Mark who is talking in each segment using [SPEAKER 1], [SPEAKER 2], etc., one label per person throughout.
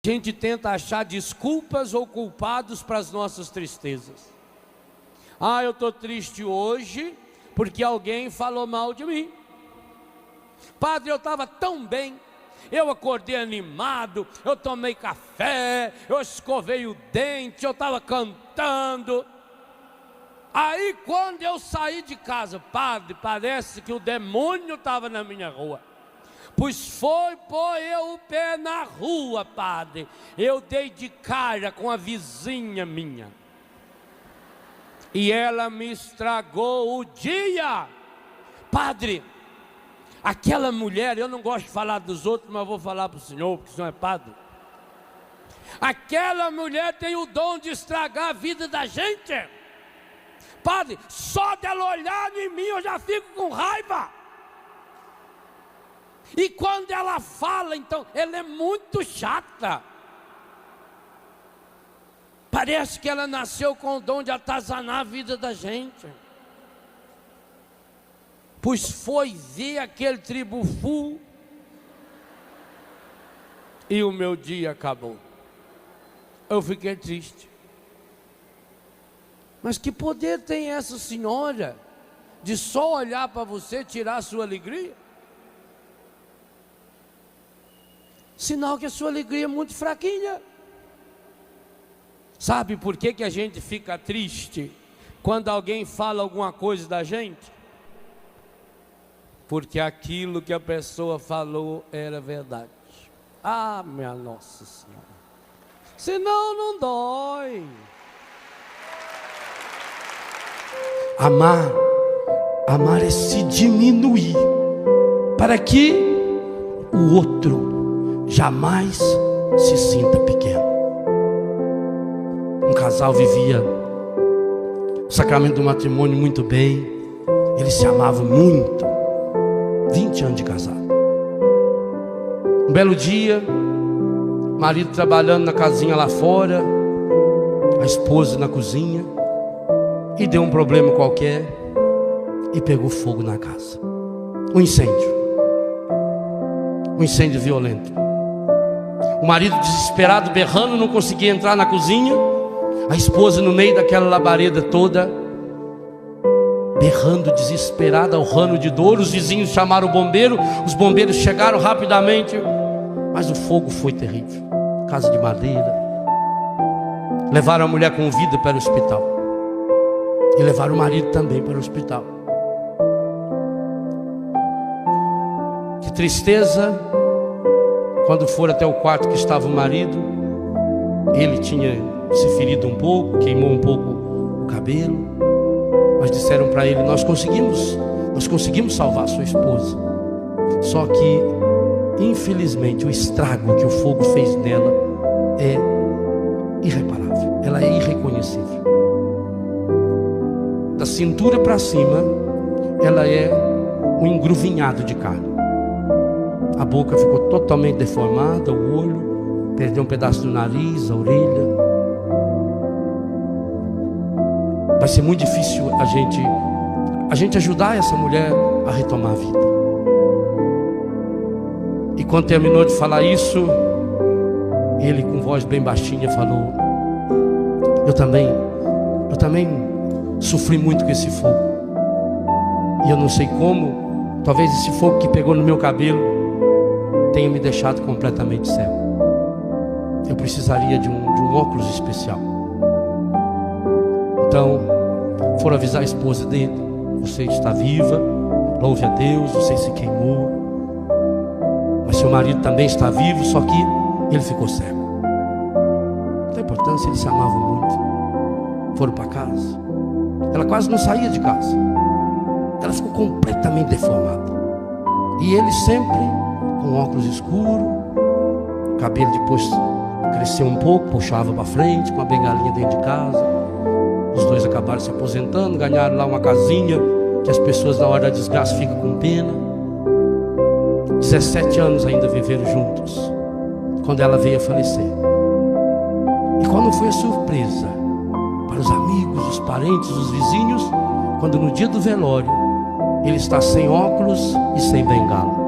[SPEAKER 1] A gente tenta achar desculpas ou culpados para as nossas tristezas. Ah, eu estou triste hoje porque alguém falou mal de mim. Padre, eu estava tão bem, eu acordei animado, eu tomei café, eu escovei o dente, eu estava cantando. Aí quando eu saí de casa, padre, parece que o demônio estava na minha rua. Pois foi pôr eu o pé na rua, padre. Eu dei de cara com a vizinha minha. E ela me estragou o dia. Padre, aquela mulher, eu não gosto de falar dos outros, mas vou falar para o senhor, porque o senhor é padre. Aquela mulher tem o dom de estragar a vida da gente. Padre, só dela olhar em mim eu já fico com raiva. E quando ela fala, então, ela é muito chata. Parece que ela nasceu com o dom de atazanar a vida da gente. Pois foi ver aquele tribufu e o meu dia acabou. Eu fiquei triste. Mas que poder tem essa senhora de só olhar para você tirar a sua alegria? Sinal que a sua alegria é muito fraquinha. Sabe por que a gente fica triste quando alguém fala alguma coisa da gente? Porque aquilo que a pessoa falou era verdade. Ah, minha Nossa Senhora. Senão não dói.
[SPEAKER 2] Amar é se diminuir para que o outro jamais se sinta pequeno. Um casal vivia o sacramento do matrimônio muito bem. Eles se amavam muito. 20 anos de casado. Um belo dia, o marido trabalhando na casinha lá fora, a esposa na cozinha, e deu um problema qualquer e pegou fogo na casa. Um incêndio violento. O marido desesperado, berrando, não conseguia entrar na cozinha. A esposa no meio daquela labareda toda, berrando, desesperada, urrando de dor. Os vizinhos chamaram o bombeiro. Os bombeiros chegaram rapidamente, mas o fogo foi terrível. Casa de madeira. Levaram a mulher com vida para o hospital e levaram o marido também para o hospital. Que tristeza. Quando foram até o quarto que estava o marido, ele tinha se ferido um pouco, queimou um pouco o cabelo, mas disseram para ele: nós conseguimos salvar sua esposa. Só que, infelizmente, o estrago que o fogo fez nela é irreparável, ela é irreconhecível. Da cintura para cima, ela é um engruvinhado de carne. A boca ficou totalmente deformada, o olho, perdeu um pedaço do nariz, a orelha. Vai ser muito difícil a gente ajudar essa mulher a retomar a vida. E quando terminou de falar isso, ele com voz bem baixinha falou: eu também sofri muito com esse fogo. E eu não sei como, talvez esse fogo que pegou no meu cabelo tenha me deixado completamente cego. Eu precisaria de um óculos especial. Então foram avisar a esposa dele: você está viva, louve a Deus, você se queimou, mas seu marido também está vivo, só que ele ficou cego. Não tem importância, eles se amavam muito. Foram para casa. Ela quase não saía de casa. Ela ficou completamente deformada. E ele sempre com óculos escuros, o cabelo depois cresceu um pouco, puxava para frente, com a bengalinha dentro de casa. Os dois acabaram se aposentando, ganharam lá uma casinha que as pessoas na hora da desgraça ficam com pena. 17 anos ainda viveram juntos, quando ela veio a falecer. E qual não foi a surpresa para os amigos, os parentes, os vizinhos, quando no dia do velório ele está sem óculos e sem bengala.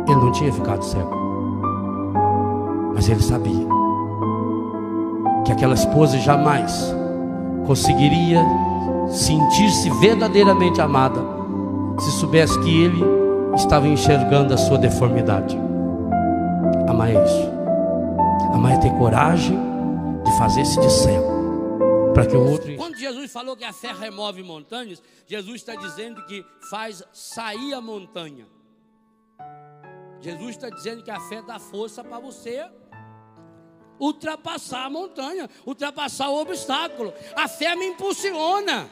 [SPEAKER 2] Ele não tinha ficado cego. Mas ele sabia que aquela esposa jamais conseguiria sentir-se verdadeiramente amada se soubesse que ele estava enxergando a sua deformidade. Amar é isso. Amar é ter coragem de fazer-se de cego para que o outro...
[SPEAKER 1] Quando Jesus falou que a fé remove montanhas, Jesus está dizendo que faz sair a montanha. Jesus está dizendo que a fé dá força para você ultrapassar a montanha, ultrapassar o obstáculo. A fé me impulsiona.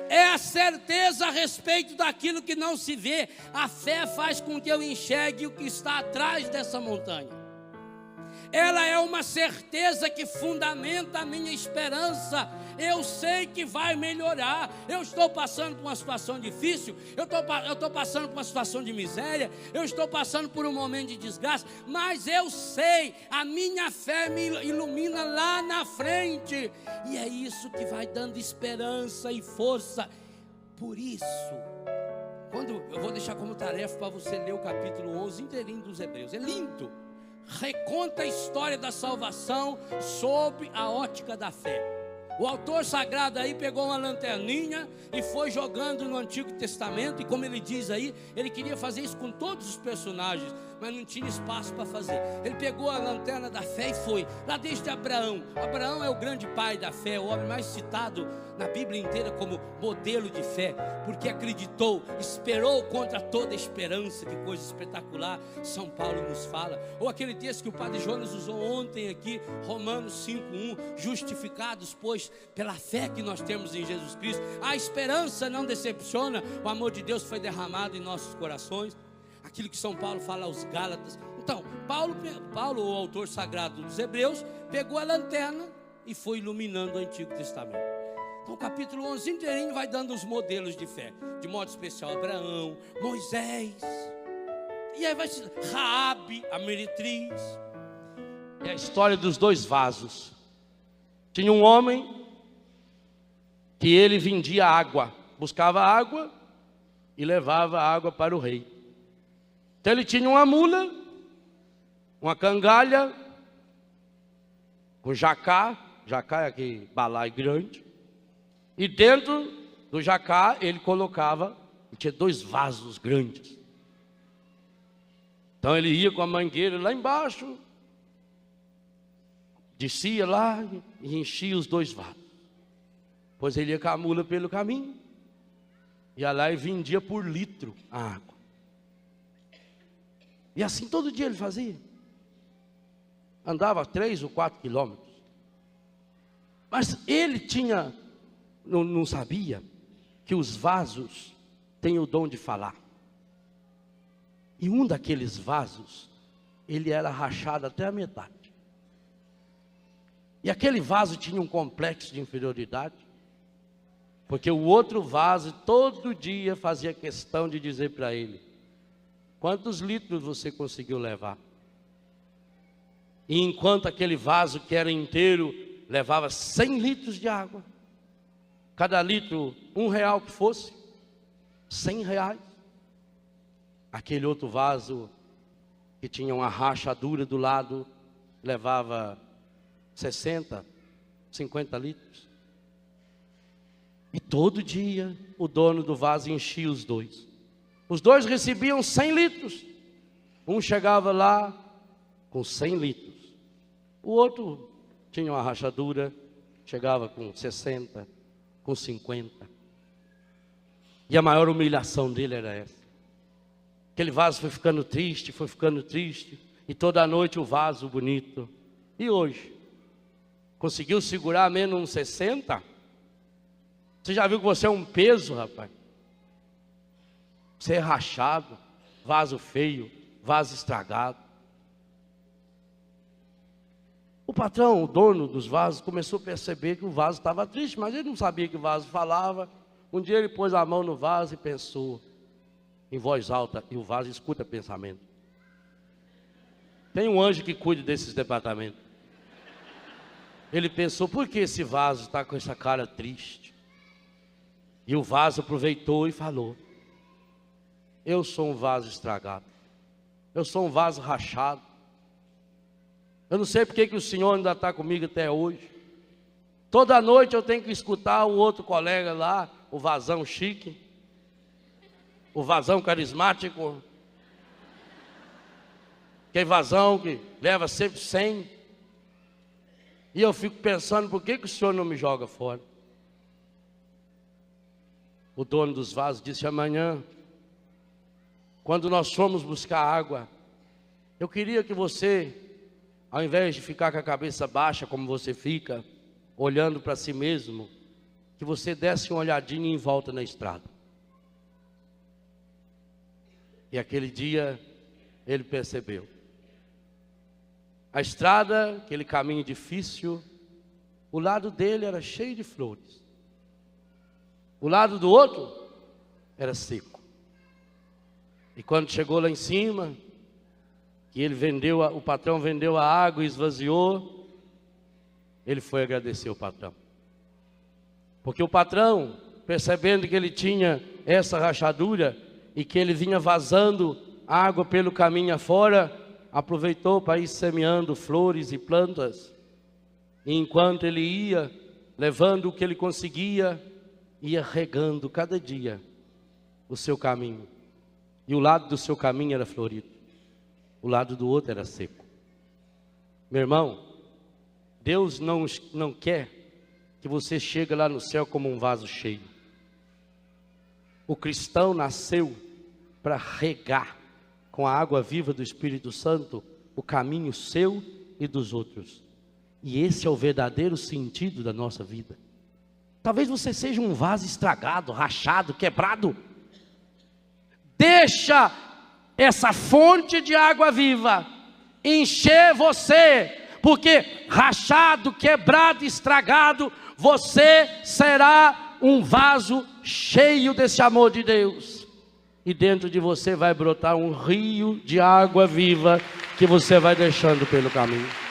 [SPEAKER 1] É a certeza a respeito daquilo que não se vê. A fé faz com que eu enxergue o que está atrás dessa montanha. Ela é uma certeza que fundamenta a minha esperança. Eu sei que vai melhorar. Eu estou passando por uma situação difícil, eu estou passando por uma situação de miséria, eu estou passando por um momento de desgaste, mas eu sei, a minha fé me ilumina lá na frente, e é isso que vai dando esperança e força. Por isso, eu vou deixar como tarefa para você ler o capítulo 11 inteirinho dos Hebreus. É lindo. Reconta a história da salvação sob a ótica da fé. O autor sagrado aí pegou uma lanterninha e foi jogando no Antigo Testamento, e como ele diz aí, ele queria fazer isso com todos os personagens, mas não tinha espaço para fazer. Ele pegou a lanterna da fé e foi lá desde Abraão. Abraão é o grande pai da fé, o homem mais citado na Bíblia inteira como modelo de fé, porque acreditou, esperou contra toda esperança. Que coisa espetacular São Paulo nos fala. Ou aquele texto que o padre Jonas usou ontem aqui, Romanos 5:1, justificados pois pela fé que nós temos em Jesus Cristo. A esperança não decepciona, o amor de Deus foi derramado em nossos corações. Aquilo que São Paulo fala aos Gálatas. Então, Paulo, o autor sagrado dos Hebreus, pegou a lanterna e foi iluminando o Antigo Testamento. Então o capítulo 11 inteirinho vai dando os modelos de fé, de modo especial Abraão, Moisés, e aí vai se Raabe, a meretriz.
[SPEAKER 2] É a história dos dois vasos. Tinha um homem que ele vendia água, buscava água e levava água para o rei. Então ele tinha uma mula, uma cangalha, com jacá é aquele balaio grande, e dentro do jacá ele tinha dois vasos grandes. Então ele ia com a mangueira lá embaixo, descia lá e enchia os dois vasos. Depois ele ia com a mula pelo caminho, ia lá e vendia por litro a água. E assim todo dia ele fazia. Andava 3 ou 4 quilômetros. Mas ele não sabia que os vasos têm o dom de falar. E um daqueles vasos, ele era rachado até a metade. E aquele vaso tinha um complexo de inferioridade, porque o outro vaso todo dia fazia questão de dizer para ele: quantos litros você conseguiu levar? E enquanto aquele vaso que era inteiro levava 100 litros de água, cada litro R$1 que fosse, R$100. Aquele outro vaso que tinha uma rachadura do lado levava 60, 50 litros. E todo dia o dono do vaso enchia os dois. Os dois recebiam 100 litros. Um chegava lá com 100 litros. O outro tinha uma rachadura, chegava com 60, com 50. E a maior humilhação dele era essa. Aquele vaso foi ficando triste, e toda noite o vaso bonito. E hoje? Conseguiu segurar menos uns 60? Você já viu que você é um peso, rapaz? Você é rachado, vaso feio, vaso estragado. O patrão, o dono dos vasos, começou a perceber que o vaso estava triste, mas ele não sabia que o vaso falava. Um dia ele pôs a mão no vaso e pensou em voz alta, e o vaso escuta pensamento. Tem um anjo que cuida desses departamentos. Ele pensou: por que esse vaso está com essa cara triste? E o vaso aproveitou e falou: eu sou um vaso estragado, eu sou um vaso rachado, Eu não sei porque que o Senhor ainda está comigo até hoje. Toda noite eu tenho que escutar o outro colega lá, o vazão chique, o vazão carismático, aquele vazão que leva sempre 100. E eu fico pensando, por que que o Senhor não me joga fora? O dono dos vasos disse: amanhã, quando nós formos buscar água, eu queria que você, ao invés de ficar com a cabeça baixa como você fica, olhando para si mesmo, que você desse uma olhadinha em volta na estrada. E aquele dia ele percebeu. A estrada, aquele caminho difícil, o lado dele era cheio de flores. O lado do outro era seco. E quando chegou lá em cima, que ele vendeu, o patrão vendeu a água e esvaziou, ele foi agradecer o patrão. Porque o patrão, percebendo que ele tinha essa rachadura e que ele vinha vazando água pelo caminho afora, aproveitou para ir semeando flores e plantas. E enquanto ele ia, levando o que ele conseguia, ia regando cada dia o seu caminho. E o lado do seu caminho era florido, o lado do outro era seco. Meu irmão, Deus não quer que você chegue lá no céu como um vaso cheio. O cristão nasceu para regar com a água viva do Espírito Santo o caminho seu e dos outros. E esse é o verdadeiro sentido da nossa vida. Talvez você seja um vaso estragado, rachado, quebrado. Deixa essa fonte de água viva encher você, porque rachado, quebrado, estragado, você será um vaso cheio desse amor de Deus. E dentro de você vai brotar um rio de água viva que você vai deixando pelo caminho.